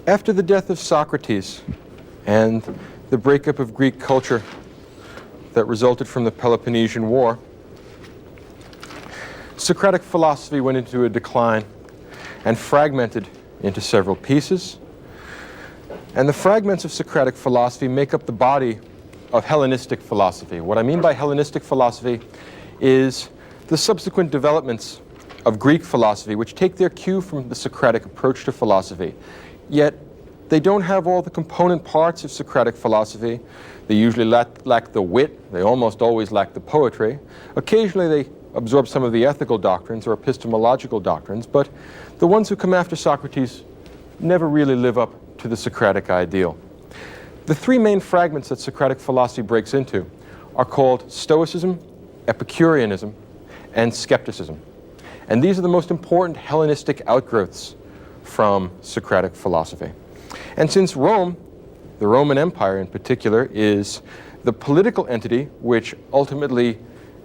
After the death of Socrates and the breakup of Greek culture that resulted from the Peloponnesian War, Socratic philosophy went into a decline and fragmented into several pieces. And the fragments of Socratic philosophy make up the body of Hellenistic philosophy. What I mean by Hellenistic philosophy is the subsequent developments of Greek philosophy, which take their cue from the Socratic approach to philosophy. Yet they don't have all the component parts of Socratic philosophy. They usually lack the wit. They almost always lack the poetry. Occasionally they absorb some of the ethical doctrines or epistemological doctrines, but the ones who come after Socrates never really live up to the Socratic ideal. The three main fragments that Socratic philosophy breaks into are called Stoicism, Epicureanism, and Skepticism. And these are the most important Hellenistic outgrowths from Socratic philosophy. And since Rome, the Roman Empire in particular, is the political entity which ultimately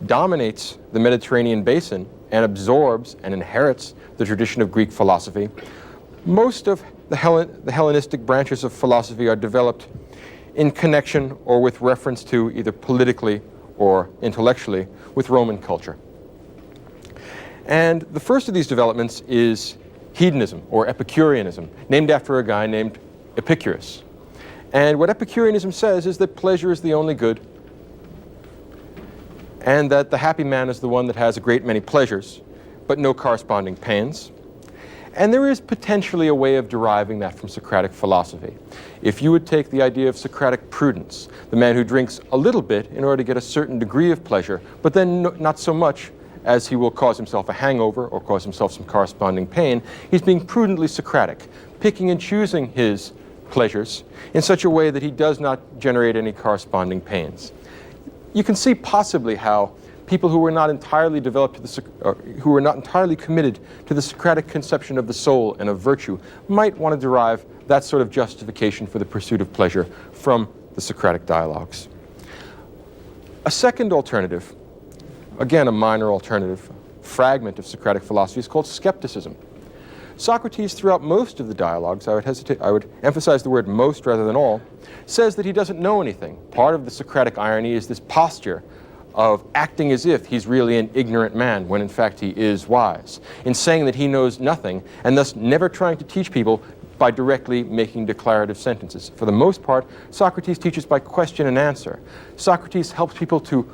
dominates the Mediterranean basin and absorbs and inherits the tradition of Greek philosophy, most of the Hellenistic branches of philosophy are developed in connection or with reference to, either politically or intellectually, with Roman culture. And the first of these developments is hedonism, or Epicureanism, named after a guy named Epicurus. And what Epicureanism says is that pleasure is the only good, and that the happy man is the one that has a great many pleasures, but no corresponding pains. And there is potentially a way of deriving that from Socratic philosophy. If you would take the idea of Socratic prudence, the man who drinks a little bit in order to get a certain degree of pleasure, but then not so much as he will cause himself a hangover or cause himself some corresponding pain, he's being prudently Socratic, picking and choosing his pleasures in such a way that he does not generate any corresponding pains. You can see possibly how people who were not entirely developed who were not entirely committed to the Socratic conception of the soul and of virtue might want to derive that sort of justification for the pursuit of pleasure from the Socratic dialogues. A second alternative, again a minor alternative, fragment of Socratic philosophy is called skepticism. Socrates, throughout most of the dialogues, I would emphasize the word most rather than all, says that he doesn't know anything. Part of the Socratic irony is this posture of acting as if he's really an ignorant man when in fact he is wise, in saying that he knows nothing and thus never trying to teach people by directly making declarative sentences. For the most part, Socrates teaches by question and answer. Socrates helps people to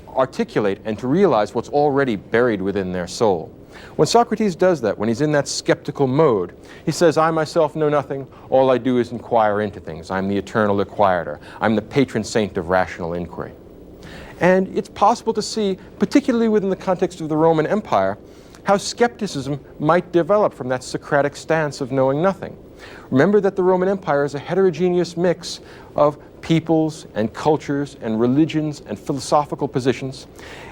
articulate and to realize what's already buried within their soul. When Socrates does that, when he's in that skeptical mode, he says, I myself know nothing, all I do is inquire into things. I'm the eternal inquirer. I'm the patron saint of rational inquiry. And it's possible to see, particularly within the context of the Roman Empire, how skepticism might develop from that Socratic stance of knowing nothing. Remember that the Roman Empire is a heterogeneous mix of peoples and cultures and religions and philosophical positions.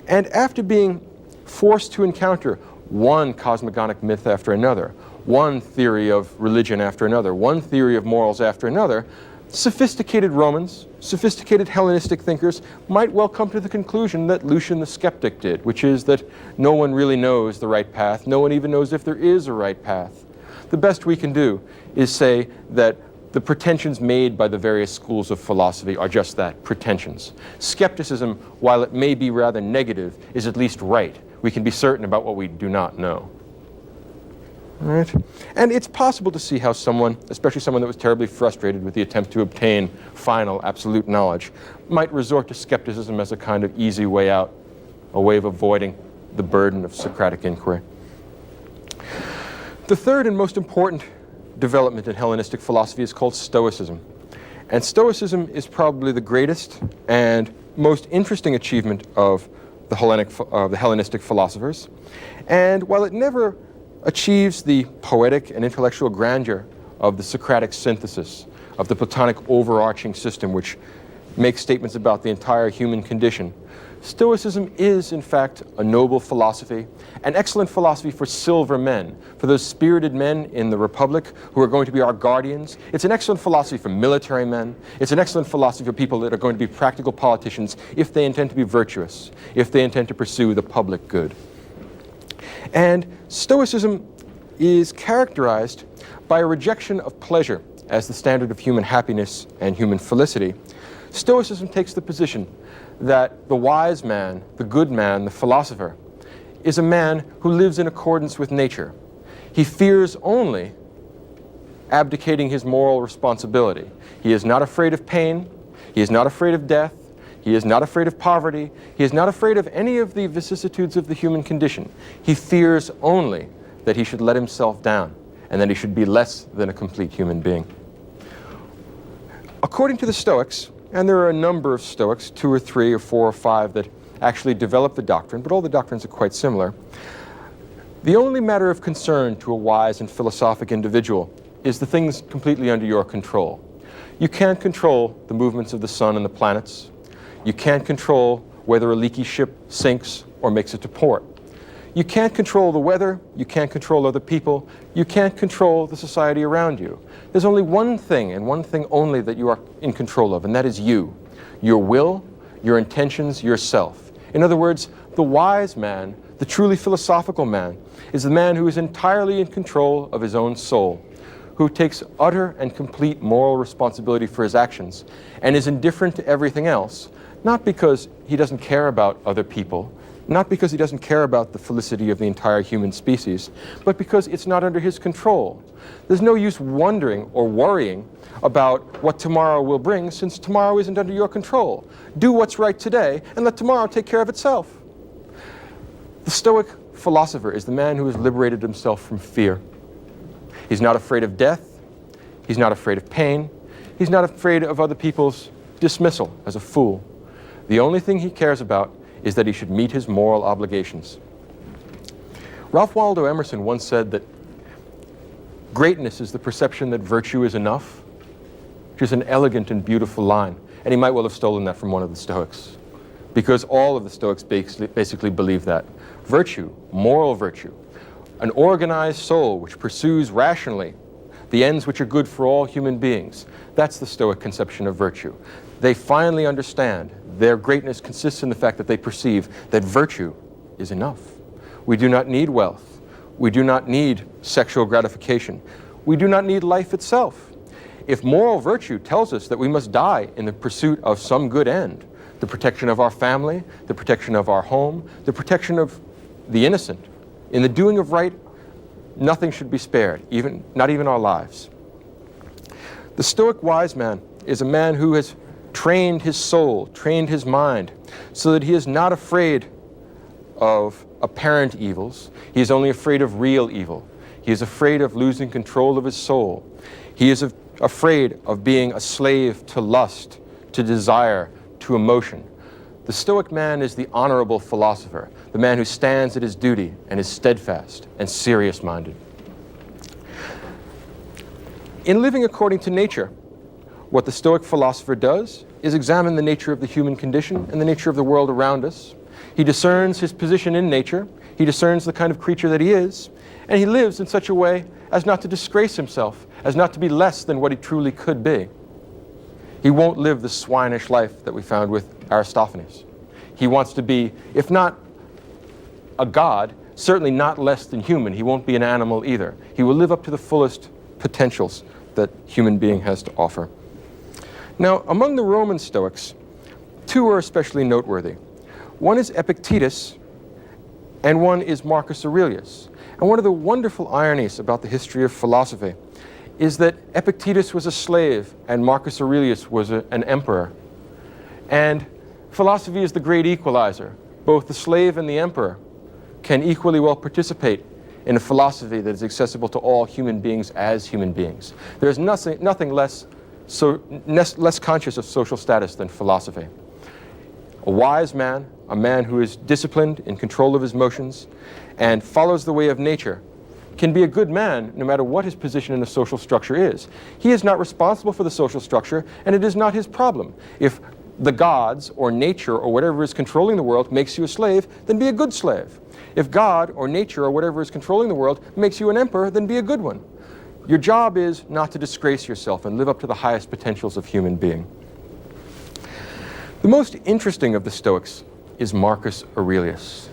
And after being forced to encounter one cosmogonic myth after another, one theory of religion after another, one theory of morals after another, sophisticated Romans, sophisticated Hellenistic thinkers might well come to the conclusion that Lucian the skeptic did, which is that no one really knows the right path, no one even knows if there is a right path. The best we can do is say that the pretensions made by the various schools of philosophy are just that, pretensions. Skepticism, while it may be rather negative, is at least right. We can be certain about what we do not know. All right? And it's possible to see how someone, especially someone that was terribly frustrated with the attempt to obtain final, absolute knowledge, might resort to skepticism as a kind of easy way out, a way of avoiding the burden of Socratic inquiry. The third and most important development in Hellenistic philosophy is called Stoicism. And Stoicism is probably the greatest and most interesting achievement of the Hellenistic philosophers. And while it never achieves the poetic and intellectual grandeur of the Socratic synthesis, of the Platonic overarching system which makes statements about the entire human condition, Stoicism is, in fact, a noble philosophy, an excellent philosophy for silver men, for those spirited men in the Republic who are going to be our guardians. It's an excellent philosophy for military men. It's an excellent philosophy for people that are going to be practical politicians if they intend to be virtuous, if they intend to pursue the public good. And Stoicism is characterized By a rejection of pleasure as the standard of human happiness and human felicity, Stoicism takes the position that the wise man, the good man, the philosopher, is a man who lives in accordance with nature. He fears only abdicating his moral responsibility. He is not afraid of pain. He is not afraid of death. He is not afraid of poverty. He is not afraid of any of the vicissitudes of the human condition. He fears only that he should let himself down and that he should be less than a complete human being. According to the Stoics, and there are a number of Stoics, 2 or 3 or 4 or 5 that actually develop the doctrine, but all the doctrines are quite similar. The only matter of concern to a wise and philosophic individual is the things completely under your control. You can't control the movements of the sun and the planets. You can't control whether a leaky ship sinks or makes it to port. You can't control the weather. You can't control other people. You can't control the society around you. There's only one thing, and one thing only, that you are in control of, and that is you. Your will, your intentions, yourself. In other words, the wise man, the truly philosophical man, is the man who is entirely in control of his own soul, who takes utter and complete moral responsibility for his actions and is indifferent to everything else, not because he doesn't care about other people, not because he doesn't care about the felicity of the entire human species, but because it's not under his control. There's no use wondering or worrying about what tomorrow will bring, since tomorrow isn't under your control. Do what's right today and let tomorrow take care of itself. The Stoic philosopher is the man who has liberated himself from fear. He's not afraid of death. He's not afraid of pain. He's not afraid of other people's dismissal as a fool. The only thing he cares about is that he should meet his moral obligations. Ralph Waldo Emerson once said that greatness is the perception that virtue is enough, which is an elegant and beautiful line. And he might well have stolen that from one of the Stoics, because all of the Stoics basically believe that. Virtue, moral virtue, an organized soul which pursues rationally the ends which are good for all human beings. That's the Stoic conception of virtue. They finally understand their greatness consists in the fact that they perceive that virtue is enough. We do not need wealth. We do not need sexual gratification. We do not need life itself. If moral virtue tells us that we must die in the pursuit of some good end, the protection of our family, the protection of our home, the protection of the innocent, in the doing of right, nothing should be spared, not even our lives. The Stoic wise man is a man who has trained his soul, trained his mind, so that he is not afraid of apparent evils. He is only afraid of real evil. He is afraid of losing control of his soul. He is afraid of being a slave to lust, to desire, to emotion. The Stoic man is the honorable philosopher, the man who stands at his duty and is steadfast and serious-minded. In living according to nature, what the Stoic philosopher does is examine the nature of the human condition and the nature of the world around us. He discerns his position in nature. He discerns the kind of creature that he is, and he lives in such a way as not to disgrace himself, as not to be less than what he truly could be. He won't live the swinish life that we found with Aristophanes. He wants to be, if not a god, certainly not less than human. He won't be an animal either. He will live up to the fullest potentials that human being has to offer. Now, among the Roman Stoics, 2 are especially noteworthy. One is Epictetus, and one is Marcus Aurelius. And one of the wonderful ironies about the history of philosophy is that Epictetus was a slave and Marcus Aurelius was an emperor. And philosophy is the great equalizer. Both the slave and the emperor can equally well participate in a philosophy that is accessible to all human beings as human beings. There's nothing less conscious of social status than philosophy. A wise man, a man who is disciplined, in control of his motions, and follows the way of nature, can be a good man no matter what his position in the social structure is. He is not responsible for the social structure, and it is not his problem. If the gods or nature or whatever is controlling the world makes you a slave, then be a good slave. If God or nature or whatever is controlling the world makes you an emperor, then be a good one. Your job is not to disgrace yourself and live up to the highest potentials of human being. The most interesting of the Stoics is Marcus Aurelius.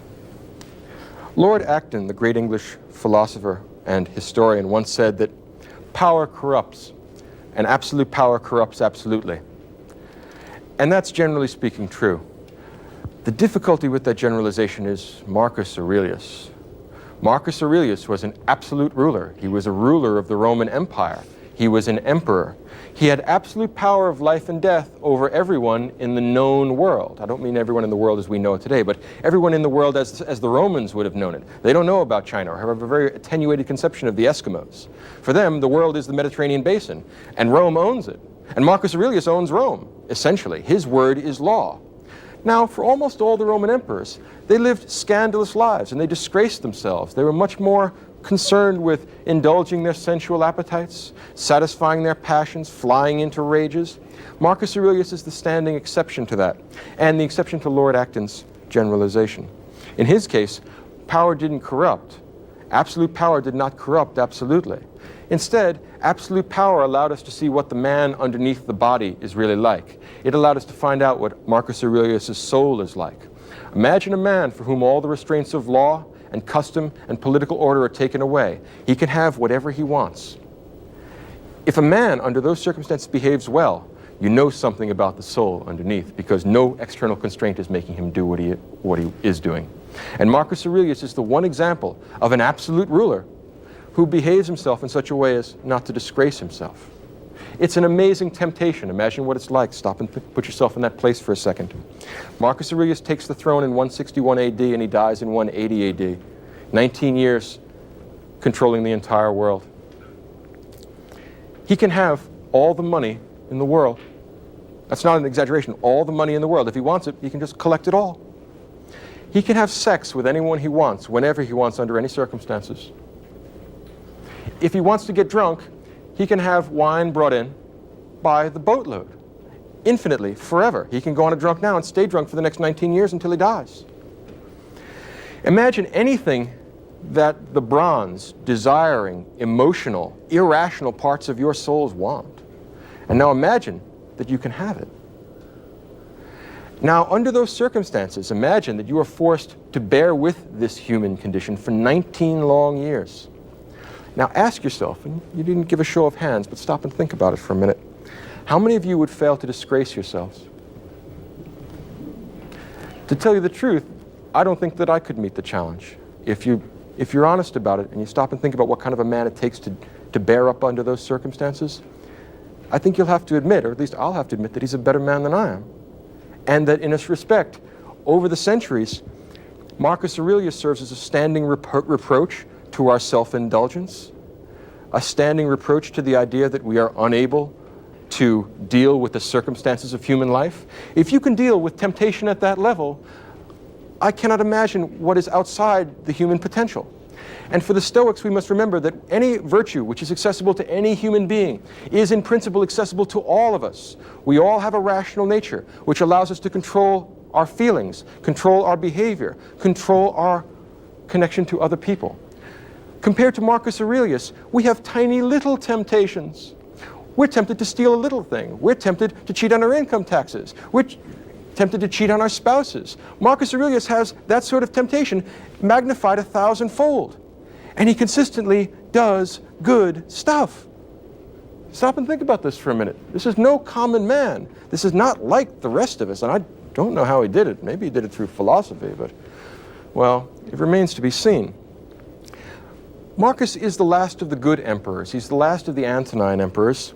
Lord Acton, the great English philosopher and historian, once said that power corrupts, and absolute power corrupts absolutely. And that's generally speaking true. The difficulty with that generalization is Marcus Aurelius. Marcus Aurelius was an absolute ruler. He was a ruler of the Roman Empire. He was an emperor. He had absolute power of life and death over everyone in the known world. I don't mean everyone in the world as we know it today, but everyone in the world as the Romans would have known it. They don't know about China or have a very attenuated conception of the Eskimos. For them, the world is the Mediterranean basin, and Rome owns it. And Marcus Aurelius owns Rome, essentially. His word is law. Now, for almost all the Roman emperors, they lived scandalous lives and they disgraced themselves. They were much more concerned with indulging their sensual appetites, satisfying their passions, flying into rages. Marcus Aurelius is the standing exception to that, and the exception to Lord Acton's generalization. In his case, power didn't corrupt. Absolute power did not corrupt absolutely. Instead, absolute power allowed us to see what the man underneath the body is really like. It allowed us to find out what Marcus Aurelius' soul is like. Imagine a man for whom all the restraints of law and custom and political order are taken away. He can have whatever he wants. If a man under those circumstances behaves well, you know something about the soul underneath, because no external constraint is making him do what he is doing. And Marcus Aurelius is the one example of an absolute ruler who behaves himself in such a way as not to disgrace himself. It's an amazing temptation. Imagine what it's like. Stop and put yourself in that place for a second. Marcus Aurelius takes the throne in 161 AD and he dies in 180 AD. 19 years controlling the entire world. He can have all the money in the world. That's not an exaggeration. All the money in the world. If he wants it, he can just collect it all. He can have sex with anyone he wants, whenever he wants, under any circumstances. If he wants to get drunk, he can have wine brought in by the boatload, infinitely, forever. He can go on a drunk now and stay drunk for the next 19 years until he dies. Imagine anything that the bronze, desiring, emotional, irrational parts of your souls want. And now imagine that you can have it. Now, under those circumstances, imagine that you are forced to bear with this human condition for 19 long years. Now ask yourself, and you didn't give a show of hands, but stop and think about it for a minute. How many of you would fail to disgrace yourselves? To tell you the truth, I don't think that I could meet the challenge. If you're honest about it and you stop and think about what kind of a man it takes to bear up under those circumstances, I think you'll have to admit, or at least I'll have to admit, that he's a better man than I am. And that in this respect, over the centuries, Marcus Aurelius serves as a standing reproach to our self-indulgence, a standing reproach to the idea that we are unable to deal with the circumstances of human life. If you can deal with temptation at that level, I cannot imagine what is outside the human potential. And for the Stoics, we must remember that any virtue which is accessible to any human being is in principle accessible to all of us. We all have a rational nature which allows us to control our feelings, control our behavior, control our connection to other people. Compared to Marcus Aurelius, we have tiny little temptations. We're tempted to steal a little thing. We're tempted to cheat on our income taxes. We're tempted to cheat on our spouses. Marcus Aurelius has that sort of temptation magnified 1,000-fold. And he consistently does good stuff. Stop and think about this for a minute. This is no common man. This is not like the rest of us. And I don't know how he did it. Maybe he did it through philosophy, but, well, it remains to be seen. Marcus is the last of the good emperors. He's the last of the Antonine emperors.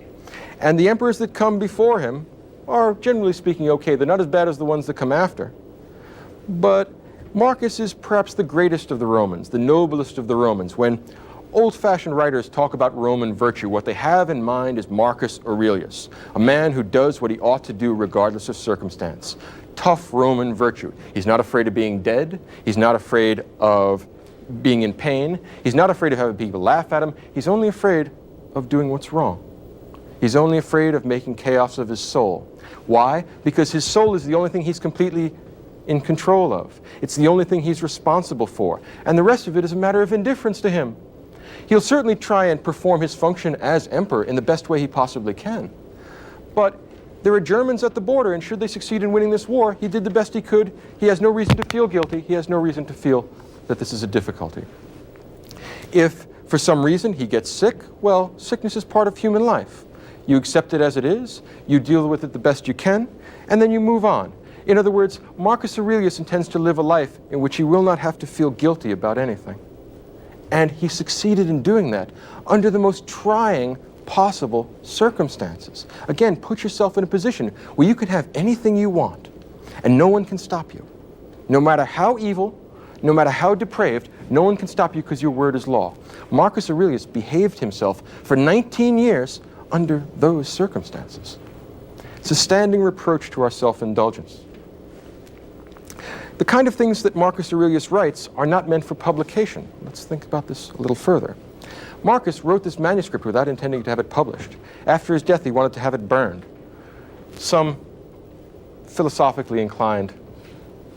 And the emperors that come before him are, generally speaking, okay. They're not as bad as the ones that come after. But Marcus is perhaps the greatest of the Romans, the noblest of the Romans. When old-fashioned writers talk about Roman virtue, what they have in mind is Marcus Aurelius, a man who does what he ought to do regardless of circumstance. Tough Roman virtue. He's not afraid of being dead. He's not afraid of being in pain. He's not afraid of having people laugh at him. He's only afraid of doing what's wrong. He's only afraid of making chaos of his soul. Why? Because his soul is the only thing he's completely in control of. It's the only thing he's responsible for. And the rest of it is a matter of indifference to him. He'll certainly try and perform his function as emperor in the best way he possibly can. But there are Germans at the border, and should they succeed in winning this war, he did the best he could. He has no reason to feel guilty. He has no reason to feel that this is a difficulty. If For some reason, he gets sick. Well, sickness is part of human life. You accept it as it is, you deal with it the best you can, and then you move on. In other words, Marcus Aurelius intends to live a life in which he will not have to feel guilty about anything. And he succeeded in doing that under the most trying possible circumstances. Again, put yourself in a position where you can have anything you want, and no one can stop you. No matter how evil, no matter how depraved, no one can stop you because your word is law. Marcus Aurelius behaved himself for 19 years under those circumstances. It's a standing reproach to our self-indulgence. The kind of things that Marcus Aurelius writes are not meant for publication. Let's think about this a little further. Marcus wrote this manuscript without intending to have it published. After his death, he wanted to have it burned. Some philosophically inclined,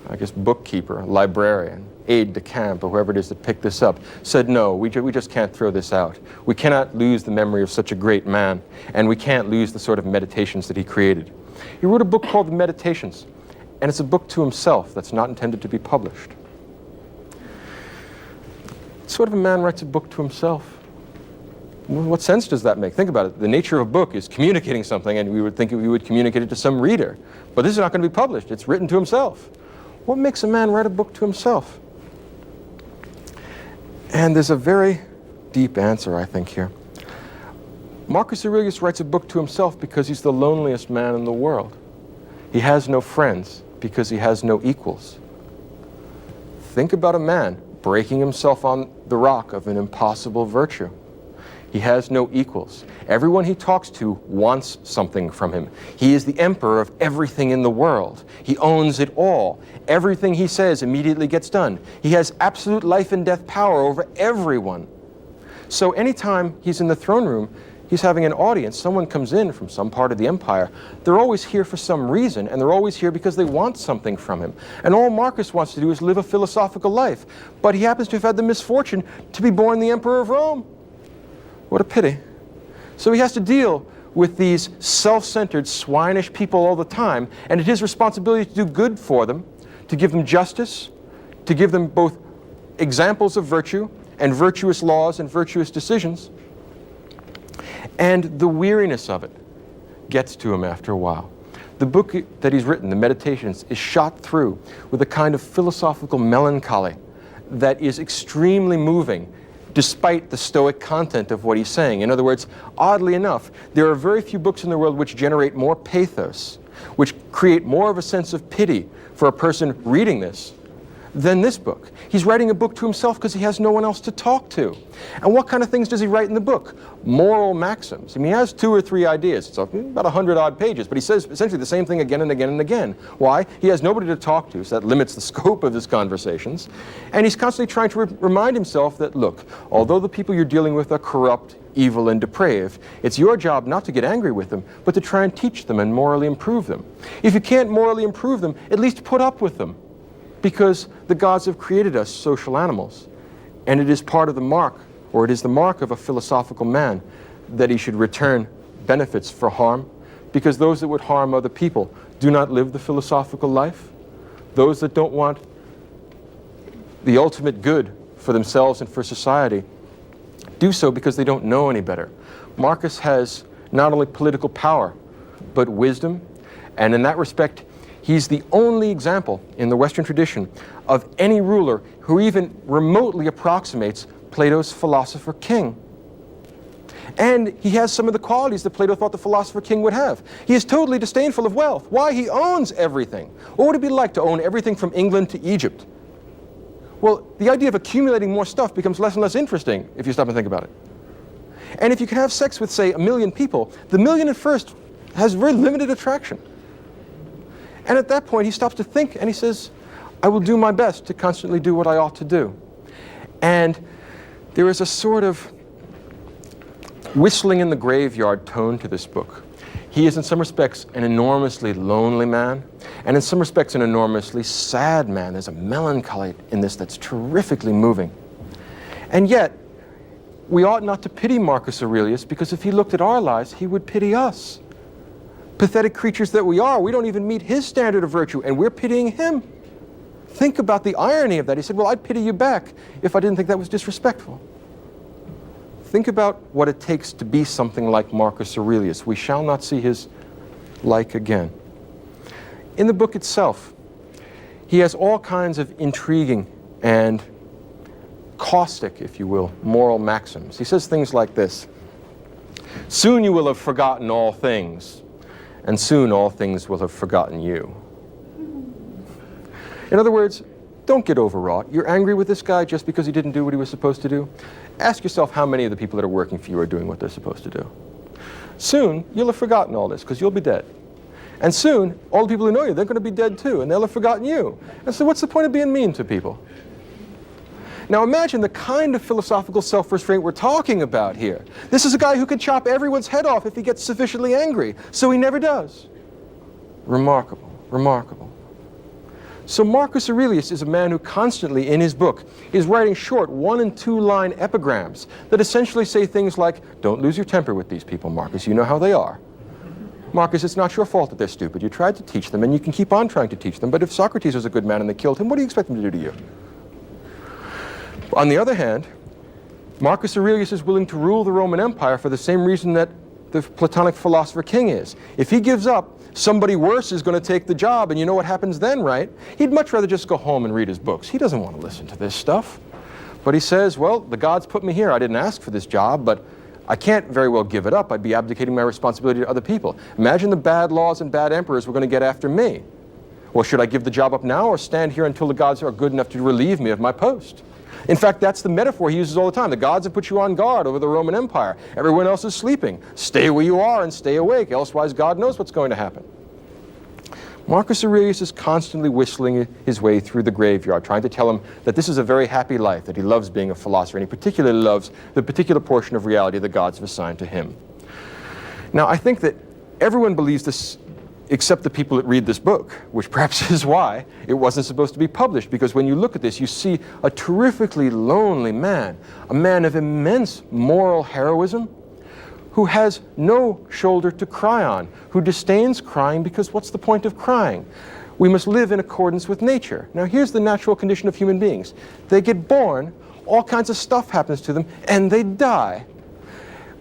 I guess, bookkeeper, librarian, aide-de-camp, or whoever it is that picked this up, said, no, we just can't throw this out. We cannot lose the memory of such a great man, and we can't lose the sort of meditations that he created. He wrote a book called The Meditations, and it's a book to himself that's not intended to be published. What sort of a man writes a book to himself? What sense does that make? Think about it. The nature of a book is communicating something, and we would think we would communicate it to some reader. But this is not going to be published. It's written to himself. What makes a man write a book to himself? And there's a very deep answer, I think, here. Marcus Aurelius writes a book to himself because he's the loneliest man in the world. He has no friends because he has no equals. Think about a man breaking himself on the rock of an impossible virtue. He has no equals. Everyone he talks to wants something from him. He is the emperor of everything in the world. He owns it all. Everything he says immediately gets done. He has absolute life and death power over everyone. So anytime he's in the throne room, he's having an audience, someone comes in from some part of the empire, they're always here for some reason, and they're always here because they want something from him. And all Marcus wants to do is live a philosophical life. But he happens to have had the misfortune to be born the emperor of Rome. What a pity. So he has to deal with these self-centered, swinish people all the time, and it's his responsibility to do good for them, to give them justice, to give them both examples of virtue and virtuous laws and virtuous decisions. And the weariness of it gets to him after a while. The book that he's written, The Meditations, is shot through with a kind of philosophical melancholy that is extremely moving, despite the Stoic content of what he's saying. In other words, oddly enough, there are very few books in the world which generate more pathos, which create more of a sense of pity for a person reading this, than this book. He's writing a book to himself because he has no one else to talk to. And what kind of things does he write in the book? Moral maxims. I mean, he has 2 or 3 ideas. It's about 100-odd pages, but he says essentially the same thing again and again and again. Why? He has nobody to talk to, so that limits the scope of his conversations. And he's constantly trying to remind himself that, look, although the people you're dealing with are corrupt, evil, and depraved, it's your job not to get angry with them, but to try and teach them and morally improve them. If you can't morally improve them, at least put up with them, because the gods have created us social animals, and it is part of the mark, or it is the mark of a philosophical man, that he should return benefits for harm, because those that would harm other people do not live the philosophical life. Those that don't want the ultimate good for themselves and for society do so because they don't know any better. Marcus has not only political power, but wisdom, and in that respect, he's the only example in the Western tradition of any ruler who even remotely approximates Plato's philosopher-king. And he has some of the qualities that Plato thought the philosopher-king would have. He is totally disdainful of wealth. Why? He owns everything. What would it be like to own everything from England to Egypt? Well, the idea of accumulating more stuff becomes less and less interesting if you stop and think about it. And if you can have sex with, say, 1 million people, the million at first has very limited attraction. And at that point, he stops to think, and he says, I will do my best to constantly do what I ought to do. And there is a sort of whistling in the graveyard tone to this book. He is in some respects an enormously lonely man, and in some respects an enormously sad man. There's a melancholy in this that's terrifically moving. And yet, we ought not to pity Marcus Aurelius, because if he looked at our lives, he would pity us. Pathetic creatures that we are, we don't even meet his standard of virtue, and we're pitying him. Think about the irony of that. He said, well, I'd pity you back if I didn't think that was disrespectful. think about what it takes to be something like Marcus Aurelius. We shall not see his like again. In the book itself, he has all kinds of intriguing and caustic, if you will, moral maxims. He says things like this: "Soon you will have forgotten all things, and soon all things will have forgotten you." In other words, don't get overwrought. You're angry with this guy just because he didn't do what he was supposed to do. Ask yourself how many of the people that are working for you are doing what they're supposed to do. Soon, you'll have forgotten all this because you'll be dead. And soon, all the people who know you, they're going to be dead too, and they'll have forgotten you. And so what's the point of being mean to people? Now imagine the kind of philosophical self-restraint we're talking about here. This is a guy who could chop everyone's head off if he gets sufficiently angry, so he never does. Remarkable, remarkable. So Marcus Aurelius is a man who constantly, in his book, is writing short 1- and 2-line epigrams that essentially say things like, "Don't lose your temper with these people, Marcus, you know how they are. Marcus, it's not your fault that they're stupid. You tried to teach them, and you can keep on trying to teach them, but if Socrates was a good man and they killed him, what do you expect them to do to you?" On the other hand, Marcus Aurelius is willing to rule the Roman Empire for the same reason that the Platonic philosopher-king is. If he gives up, somebody worse is going to take the job, and you know what happens then, right? He'd much rather just go home and read his books. He doesn't want to listen to this stuff. But he says, well, the gods put me here. I didn't ask for this job, but I can't very well give it up. I'd be abdicating my responsibility to other people. Imagine the bad laws and bad emperors were going to get after me. Well, should I give the job up now or stand here until the gods are good enough to relieve me of my post? In fact, that's the metaphor he uses all the time. The gods have put you on guard over the Roman Empire. Everyone else is sleeping. Stay where you are and stay awake, elsewise God knows what's going to happen. Marcus Aurelius is constantly whistling his way through the graveyard, trying to tell him that this is a very happy life, that he loves being a philosopher, and he particularly loves the particular portion of reality the gods have assigned to him. Now, I think that everyone believes this except the people that read this book, which perhaps is why it wasn't supposed to be published, because when you look at this, you see a terrifically lonely man, a man of immense moral heroism, who has no shoulder to cry on, who disdains crying because what's the point of crying? We must live in accordance with nature. Now here's the natural condition of human beings. They get born, all kinds of stuff happens to them, and they die.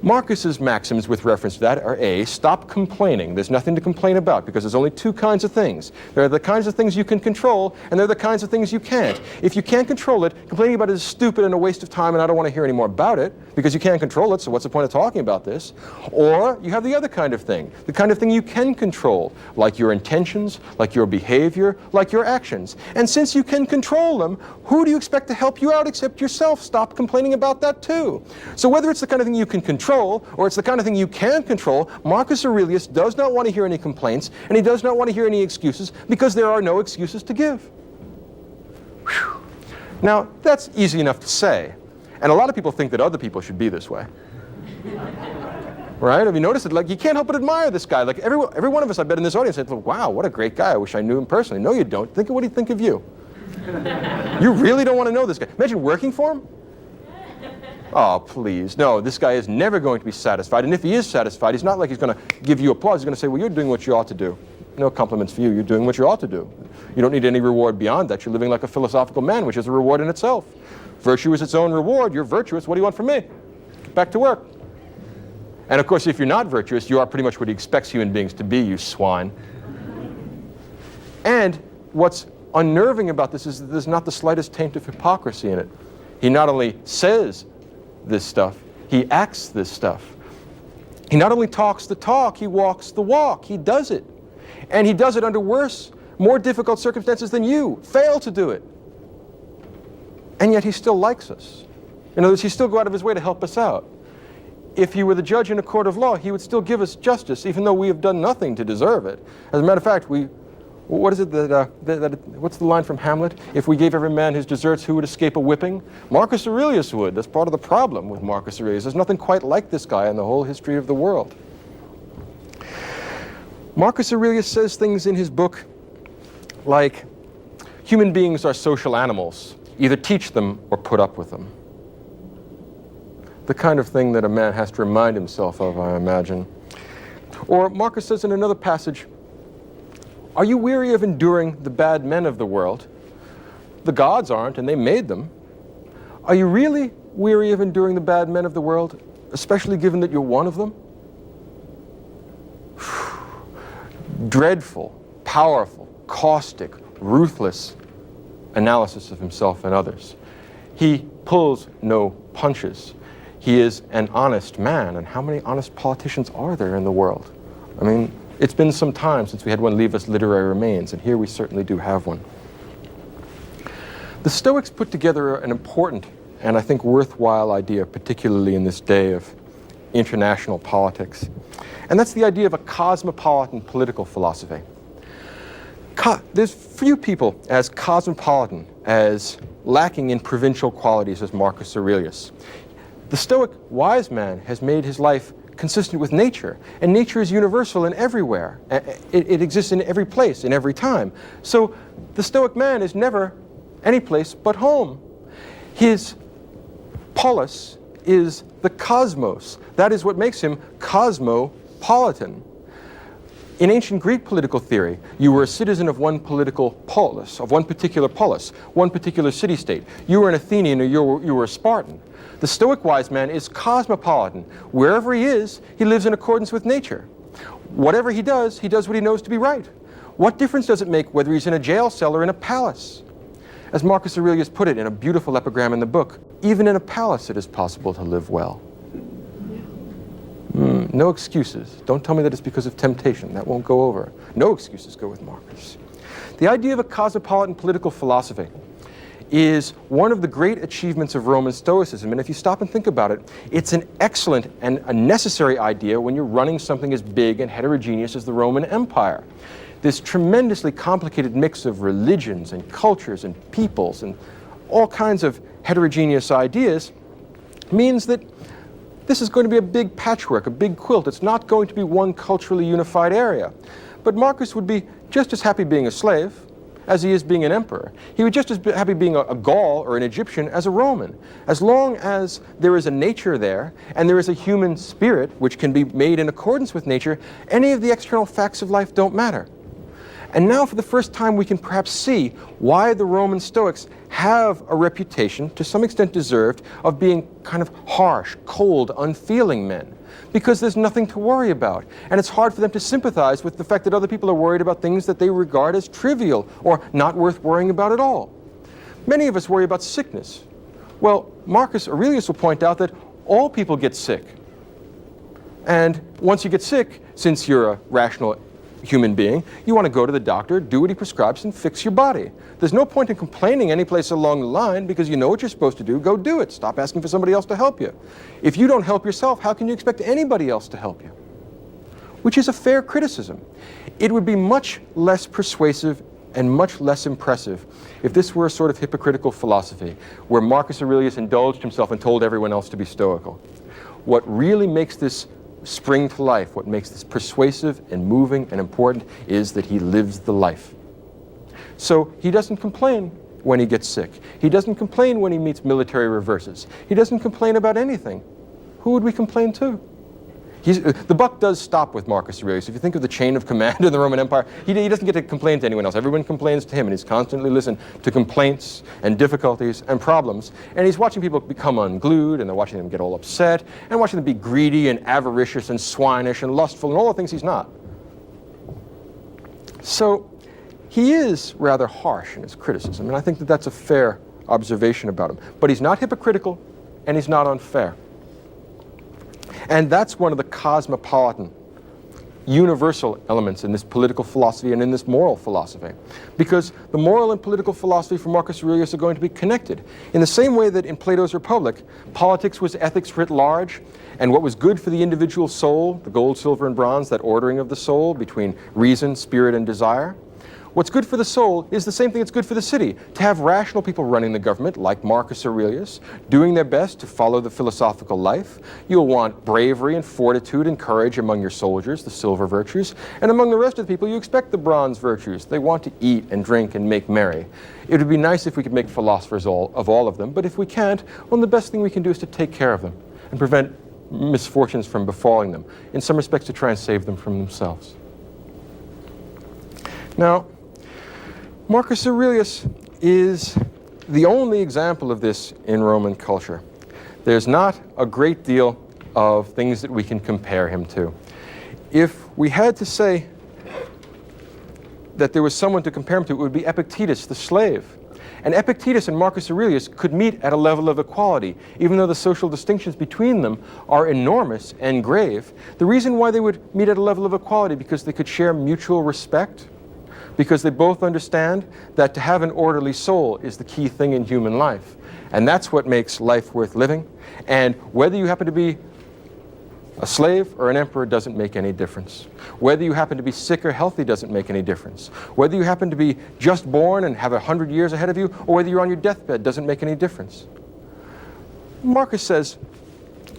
Marcus's maxims with reference to that are A, stop complaining. There's nothing to complain about because there's only two kinds of things. There are the kinds of things you can control, and there are the kinds of things you can't. If you can't control it, complaining about it is stupid and a waste of time, and I don't want to hear any more about it because you can't control it, so what's the point of talking about this? Or you have the other kind of thing, the kind of thing you can control, like your intentions, like your behavior, like your actions. And since you can control them, who do you expect to help you out except yourself? Stop complaining about that too. So whether it's the kind of thing you can control or it's the kind of thing you can't control, Marcus Aurelius does not want to hear any complaints, and he does not want to hear any excuses because there are no excuses to give. Whew. Now, that's easy enough to say, and a lot of people think that other people should be this way. Right? Have you noticed it? Like, you can't help but admire this guy. Like, every one of us, I bet, in this audience said, wow, what a great guy. I wish I knew him personally. No, you don't. Think of what he'd think of you. You really don't want to know this guy. Imagine working for him. Oh, please. No, this guy is never going to be satisfied. And if he is satisfied, he's not like he's going to give you applause. He's going to say, well, you're doing what you ought to do. No compliments for you. You're doing what you ought to do. You don't need any reward beyond that. You're living like a philosophical man, which is a reward in itself. Virtue is its own reward. You're virtuous. What do you want from me? Get back to work. And of course, if you're not virtuous, you are pretty much what he expects human beings to be, you swine. And what's unnerving about this is that there's not the slightest taint of hypocrisy in it. He not only says this stuff, he acts this stuff. He not only talks the talk, he walks the walk. He does it. And he does it under worse, more difficult circumstances than you fail to do it. And yet he still likes us. In other words, he still go out of his way to help us out. If he were the judge in a court of law, he would still give us justice, even though we have done nothing to deserve it. As a matter of fact, what's the line from Hamlet? If we gave every man his deserts, who would escape a whipping? Marcus Aurelius would. That's part of the problem with Marcus Aurelius. There's nothing quite like this guy in the whole history of the world. Marcus Aurelius says things in his book like, human beings are social animals. Either teach them or put up with them. The kind of thing that a man has to remind himself of, I imagine. Or Marcus says in another passage, are you weary of enduring the bad men of the world? The gods aren't, and they made them. Are you really weary of enduring the bad men of the world, especially given that you're one of them? Dreadful, powerful, caustic, ruthless analysis of himself and others. He pulls no punches. He is an honest man, and how many honest politicians are there in the world? I mean, it's been some time since we had one leave us literary remains, and here we certainly do have one. The Stoics put together an important and I think worthwhile idea, particularly in this day of international politics, and that's the idea of a cosmopolitan political philosophy. There's few people as cosmopolitan, as lacking in provincial qualities as Marcus Aurelius. The Stoic wise man has made his life consistent with nature, and nature is universal and everywhere. It exists in every place, in every time. So the Stoic man is never any place but home. His polis is the cosmos. That is what makes him cosmopolitan. In ancient Greek political theory, you were a citizen of one political polis, of one particular polis, one particular city-state. You were an Athenian or you were a Spartan. The Stoic wise man is cosmopolitan. Wherever he is, he lives in accordance with nature. Whatever he does what he knows to be right. What difference does it make whether he's in a jail cell or in a palace? As Marcus Aurelius put it in a beautiful epigram in the book, even in a palace it is possible to live well. No excuses. Don't tell me that it's because of temptation. That won't go over. No excuses go with Marcus. The idea of a cosmopolitan political philosophy is one of the great achievements of Roman Stoicism. And if you stop and think about it, it's an excellent and a necessary idea when you're running something as big and heterogeneous as the Roman Empire. This tremendously complicated mix of religions and cultures and peoples and all kinds of heterogeneous ideas means that this is going to be a big patchwork, a big quilt. It's not going to be one culturally unified area. But Marcus would be just as happy being a slave as he is being an emperor. He would just as be happy being a Gaul or an Egyptian as a Roman. As long as there is a nature there and there is a human spirit which can be made in accordance with nature, any of the external facts of life don't matter. And now for the first time we can perhaps see why the Roman Stoics have a reputation, to some extent deserved, of being kind of harsh, cold, unfeeling men. Because there's nothing to worry about. And it's hard for them to sympathize with the fact that other people are worried about things that they regard as trivial or not worth worrying about at all. Many of us worry about sickness. Well, Marcus Aurelius will point out that all people get sick. And once you get sick, since you're a rational human being, you want to go to the doctor, do what he prescribes, and fix your body. There's no point in complaining any place along the line because you know what you're supposed to do. Go do it. Stop asking for somebody else to help you. If you don't help yourself, how can you expect anybody else to help you? Which is a fair criticism. It would be much less persuasive and much less impressive if this were a sort of hypocritical philosophy where Marcus Aurelius indulged himself and told everyone else to be stoical. What really makes this spring to life, what makes this persuasive and moving and important, is that he lives the life. So he doesn't complain when he gets sick. He doesn't complain when he meets military reverses. He doesn't complain about anything. Who would we complain to? The buck does stop with Marcus Aurelius. If you think of the chain of command in the Roman Empire, he doesn't get to complain to anyone else. Everyone complains to him, and he's constantly listening to complaints and difficulties and problems. And he's watching people become unglued, and they're watching them get all upset, and watching them be greedy and avaricious and swinish and lustful and all the things he's not. So he is rather harsh in his criticism, and I think that that's a fair observation about him. But he's not hypocritical, and he's not unfair. And that's one of the cosmopolitan, universal elements in this political philosophy and in this moral philosophy. Because the moral and political philosophy for Marcus Aurelius are going to be connected. In the same way that in Plato's Republic, politics was ethics writ large, and what was good for the individual soul, the gold, silver, and bronze, that ordering of the soul between reason, spirit, and desire. What's good for the soul is the same thing that's good for the city. To have rational people running the government, like Marcus Aurelius, doing their best to follow the philosophical life. You'll want bravery and fortitude and courage among your soldiers, the silver virtues. And among the rest of the people, you expect the bronze virtues. They want to eat and drink and make merry. It would be nice if we could make philosophers of all of them, but if we can't, well, the best thing we can do is to take care of them and prevent misfortunes from befalling them. In some respects, to try and save them from themselves. Now, Marcus Aurelius is the only example of this in Roman culture. There's not a great deal of things that we can compare him to. If we had to say that there was someone to compare him to, it would be Epictetus, the slave. And Epictetus and Marcus Aurelius could meet at a level of equality, even though the social distinctions between them are enormous and grave. The reason why they would meet at a level of equality because they could share mutual respect, because they both understand that to have an orderly soul is the key thing in human life. And that's what makes life worth living. And whether you happen to be a slave or an emperor doesn't make any difference. Whether you happen to be sick or healthy doesn't make any difference. Whether you happen to be just born and have 100 years ahead of you, or whether you're on your deathbed doesn't make any difference. Marcus says,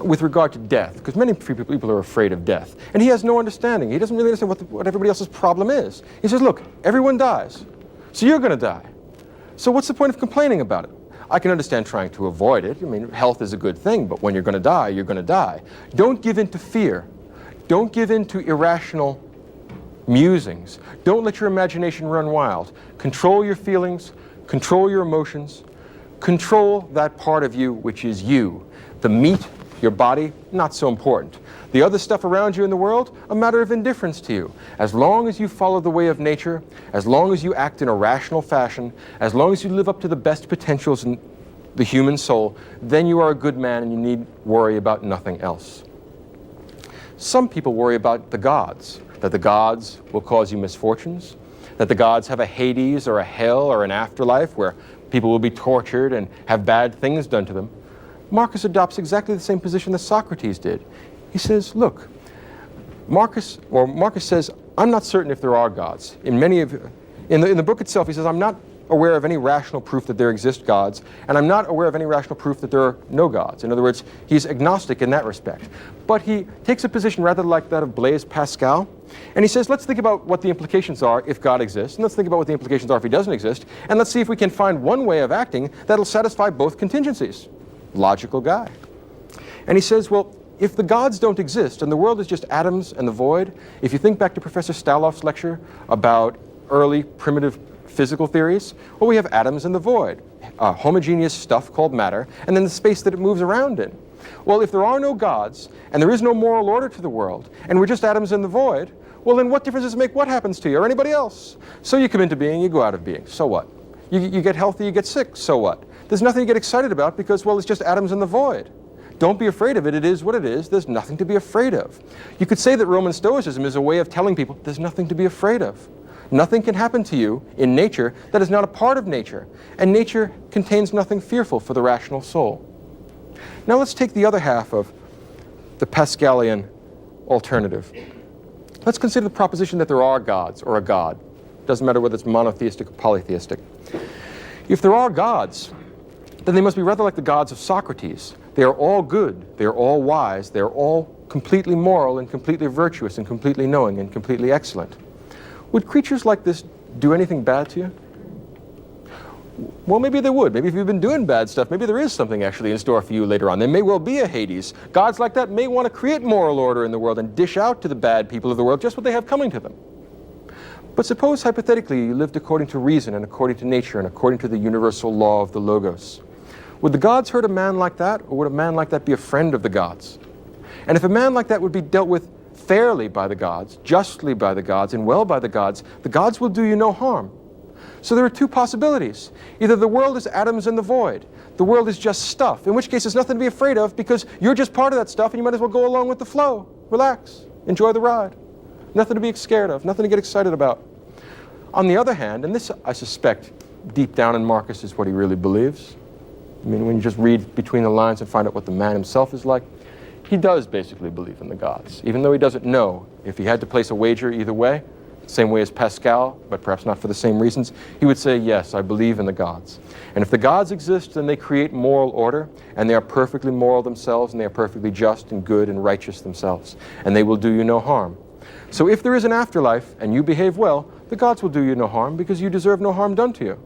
with regard to death, because many people are afraid of death, and he has no understanding. He doesn't really understand what everybody else's problem is. He says, look, everyone dies, so you're going to die. So what's the point of complaining about it? I can understand trying to avoid it. I mean, health is a good thing, but when you're going to die, you're going to die. Don't give in to fear. Don't give in to irrational musings. Don't let your imagination run wild. Control your feelings, control your emotions, control that part of you which is you. The meat, your body, not so important. The other stuff around you in the world, a matter of indifference to you. As long as you follow the way of nature, as long as you act in a rational fashion, as long as you live up to the best potentials in the human soul, then you are a good man and you need worry about nothing else. Some people worry about the gods, that the gods will cause you misfortunes, that the gods have a Hades or a hell or an afterlife where people will be tortured and have bad things done to them. Marcus adopts exactly the same position that Socrates did. He says, look, Marcus says, I'm not certain if there are gods. In the book itself, he says, I'm not aware of any rational proof that there exist gods, and I'm not aware of any rational proof that there are no gods. In other words, he's agnostic in that respect. But he takes a position rather like that of Blaise Pascal, and he says, let's think about what the implications are if God exists, and let's think about what the implications are if he doesn't exist, and let's see if we can find one way of acting that'll satisfy both contingencies. Logical guy. And he says, well, if the gods don't exist and the world is just atoms and the void, if you think back to Professor Staloff's lecture about early primitive physical theories, well, we have atoms and the void, homogeneous stuff called matter, and then the space that it moves around in. Well, if there are no gods and there is no moral order to the world and we're just atoms in the void, well, then what difference does it make what happens to you or anybody else? So you come into being, you go out of being. So what? You get healthy, you get sick. So what? There's nothing to get excited about because, well, it's just atoms in the void. Don't be afraid of it. It is what it is. There's nothing to be afraid of. You could say that Roman Stoicism is a way of telling people there's nothing to be afraid of. Nothing can happen to you in nature that is not a part of nature. And nature contains nothing fearful for the rational soul. Now let's take the other half of the Pascalian alternative. Let's consider the proposition that there are gods or a god. Doesn't matter whether it's monotheistic or polytheistic. If there are gods, then they must be rather like the gods of Socrates. They are all good, they are all wise, they are all completely moral and completely virtuous and completely knowing and completely excellent. Would creatures like this do anything bad to you? Well, maybe they would. Maybe if you've been doing bad stuff, maybe there is something actually in store for you later on. There may well be a Hades. Gods like that may want to create moral order in the world and dish out to the bad people of the world just what they have coming to them. But suppose, hypothetically, you lived according to reason and according to nature and according to the universal law of the Logos. Would the gods hurt a man like that, or would a man like that be a friend of the gods? And if a man like that would be dealt with fairly by the gods, justly by the gods, and well by the gods will do you no harm. So there are two possibilities. Either the world is atoms in the void, the world is just stuff, in which case there's nothing to be afraid of because you're just part of that stuff and you might as well go along with the flow. Relax, enjoy the ride. Nothing to be scared of, nothing to get excited about. On the other hand, and this I suspect deep down in Marcus is what he really believes. I mean, when you just read between the lines and find out what the man himself is like, he does basically believe in the gods, even though he doesn't know. If he had to place a wager either way, same way as Pascal, but perhaps not for the same reasons, he would say, yes, I believe in the gods. And if the gods exist, then they create moral order, and they are perfectly moral themselves, and they are perfectly just and good and righteous themselves, and they will do you no harm. So if there is an afterlife, and you behave well, the gods will do you no harm because you deserve no harm done to you.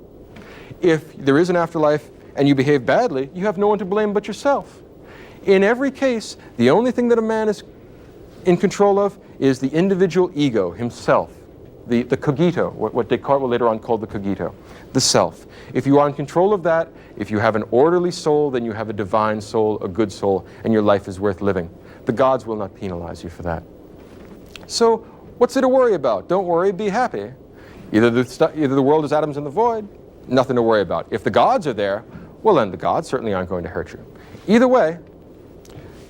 If there is an afterlife, and you behave badly, you have no one to blame but yourself. In every case, the only thing that a man is in control of is the individual ego, himself. the cogito, what Descartes will later on call the cogito, the self. If you are in control of that, if you have an orderly soul, then you have a divine soul, a good soul, and your life is worth living. The gods will not penalize you for that. So what's there to worry about? Don't worry, be happy. Either the world is atoms in the void, nothing to worry about. If the gods are there, well then the gods certainly aren't going to hurt you. Either way,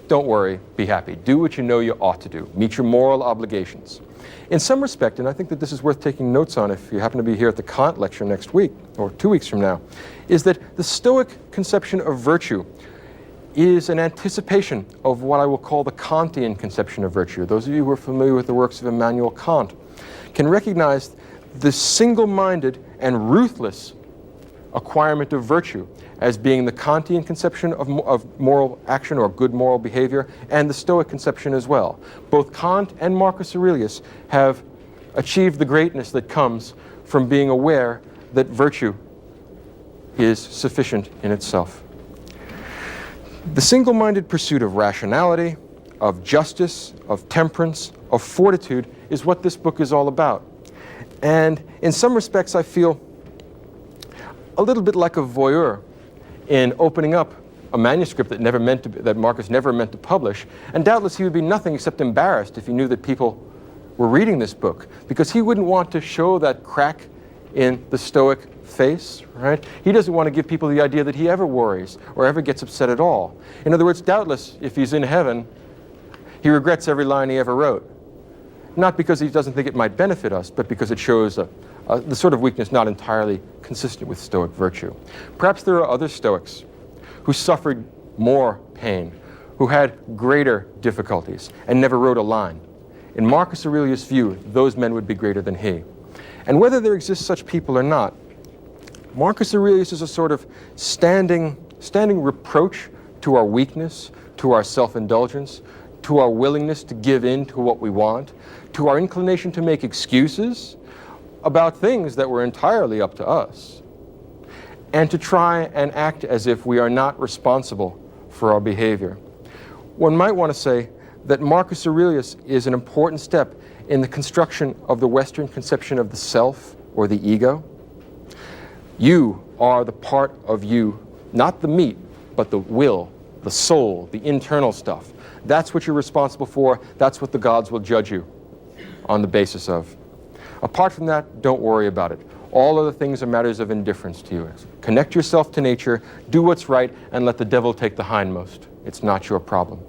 don't worry, be happy. Do what you know you ought to do. Meet your moral obligations. In some respect, and I think that this is worth taking notes on if you happen to be here at the Kant lecture next week, or 2 weeks from now, is that the Stoic conception of virtue is an anticipation of what I will call the Kantian conception of virtue. Those of you who are familiar with the works of Immanuel Kant can recognize the single-minded and ruthless acquirement of virtue as being the Kantian conception of moral action or good moral behavior, and the Stoic conception as well. Both Kant and Marcus Aurelius have achieved the greatness that comes from being aware that virtue is sufficient in itself. The single-minded pursuit of rationality, of justice, of temperance, of fortitude is what this book is all about. And in some respects, I feel a little bit like a voyeur in opening up a manuscript that Marcus never meant to publish, and doubtless he would be nothing except embarrassed if he knew that people were reading this book, because he wouldn't want to show that crack in the Stoic face, right? He doesn't want to give people the idea that he ever worries or ever gets upset at all. In other words, doubtless, if he's in heaven, he regrets every line he ever wrote. Not because he doesn't think it might benefit us, but because it shows the sort of weakness not entirely consistent with Stoic virtue. Perhaps there are other Stoics who suffered more pain, who had greater difficulties, and never wrote a line. In Marcus Aurelius' view, those men would be greater than he. And whether there exist such people or not, Marcus Aurelius is a sort of standing reproach to our weakness, to our self-indulgence, to our willingness to give in to what we want, to our inclination to make excuses about things that were entirely up to us, and to try and act as if we are not responsible for our behavior. One might want to say that Marcus Aurelius is an important step in the construction of the Western conception of the self or the ego. You are the part of you, not the meat, but the will, the soul, the internal stuff. That's what you're responsible for. That's what the gods will judge you on the basis of. Apart from that, don't worry about it. All other things are matters of indifference to you. Connect yourself to nature, do what's right, and let the devil take the hindmost. It's not your problem.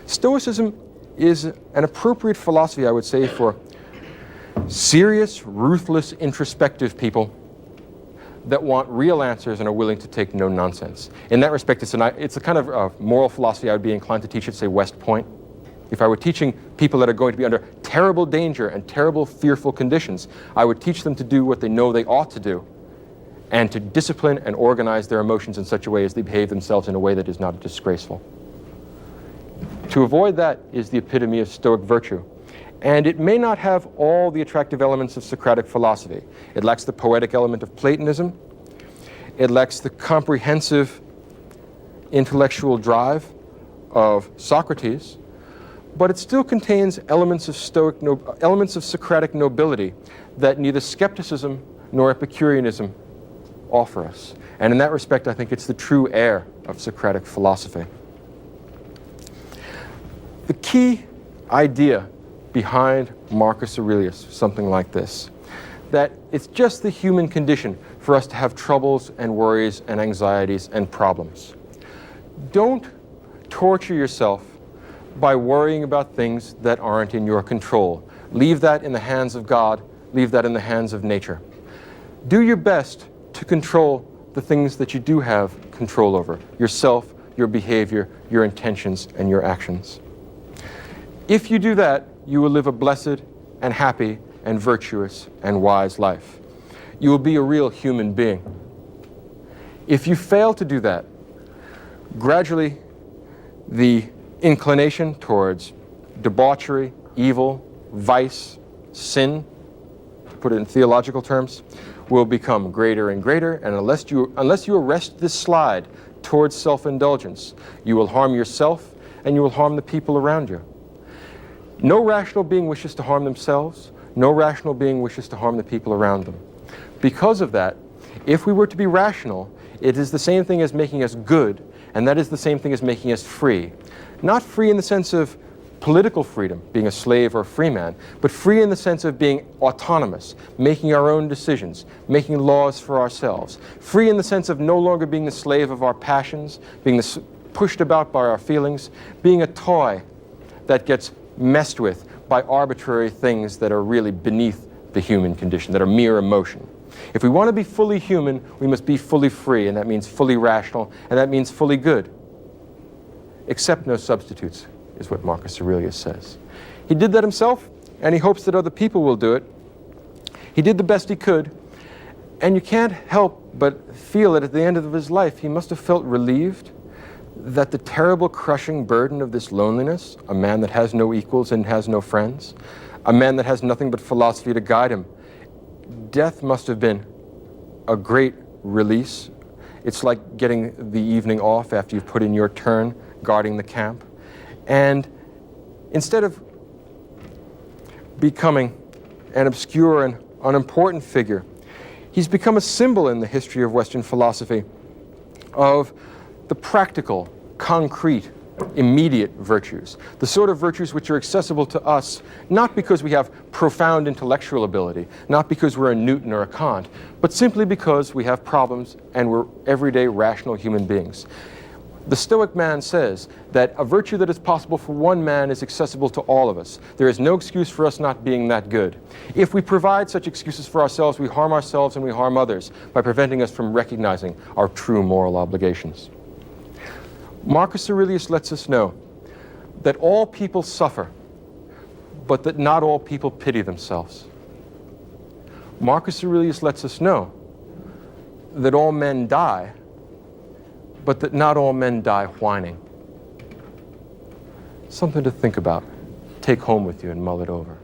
Stoicism is an appropriate philosophy, I would say, for serious, ruthless, introspective people that want real answers and are willing to take no nonsense. In that respect, it's a kind of moral philosophy I would be inclined to teach at, say, West Point. If I were teaching people that are going to be under terrible danger and terrible fearful conditions, I would teach them to do what they know they ought to do, and to discipline and organize their emotions in such a way as they behave themselves in a way that is not disgraceful. To avoid that is the epitome of Stoic virtue. And it may not have all the attractive elements of Socratic philosophy. It lacks the poetic element of Platonism. It lacks the comprehensive intellectual drive of Socrates. But it still contains elements of Socratic nobility that neither skepticism nor Epicureanism offer us. And in that respect, I think it's the true heir of Socratic philosophy. The key idea behind Marcus Aurelius, something like this, that it's just the human condition for us to have troubles and worries and anxieties and problems. Don't torture yourself by worrying about things that aren't in your control. Leave that in the hands of God. Leave that in the hands of nature. Do your best to control the things that you do have control over: yourself, your behavior, your intentions, and your actions. If you do that, you will live a blessed and happy and virtuous and wise life. You will be a real human being. If you fail to do that, gradually the inclination towards debauchery, evil, vice, sin, to put it in theological terms, will become greater and greater, and unless you arrest this slide towards self-indulgence, you will harm yourself and you will harm the people around you. No rational being wishes to harm themselves. No rational being wishes to harm the people around them. Because of that, if we were to be rational, it is the same thing as making us good, and that is the same thing as making us free. Not free in the sense of political freedom, being a slave or a free man, but free in the sense of being autonomous, making our own decisions, making laws for ourselves. Free in the sense of no longer being the slave of our passions, being pushed about by our feelings, being a toy that gets messed with by arbitrary things that are really beneath the human condition, that are mere emotion. If we want to be fully human, we must be fully free, and that means fully rational, and that means fully good. Accept no substitutes, is what Marcus Aurelius says. He did that himself, and he hopes that other people will do it. He did the best he could, and you can't help but feel that at the end of his life, he must have felt relieved that the terrible crushing burden of this loneliness, a man that has no equals and has no friends, a man that has nothing but philosophy to guide him, death must have been a great release. It's like getting the evening off after you've put in your turn guarding the camp. And instead of becoming an obscure and unimportant figure, he's become a symbol in the history of Western philosophy of the practical, concrete, immediate virtues, the sort of virtues which are accessible to us, not because we have profound intellectual ability, not because we're a Newton or a Kant, but simply because we have problems and we're everyday rational human beings. The Stoic man says that a virtue that is possible for one man is accessible to all of us. There is no excuse for us not being that good. If we provide such excuses for ourselves, we harm ourselves and we harm others by preventing us from recognizing our true moral obligations. Marcus Aurelius lets us know that all people suffer, but that not all people pity themselves. Marcus Aurelius lets us know that all men die, but that not all men die whining. Something to think about. Take home with you and mull it over.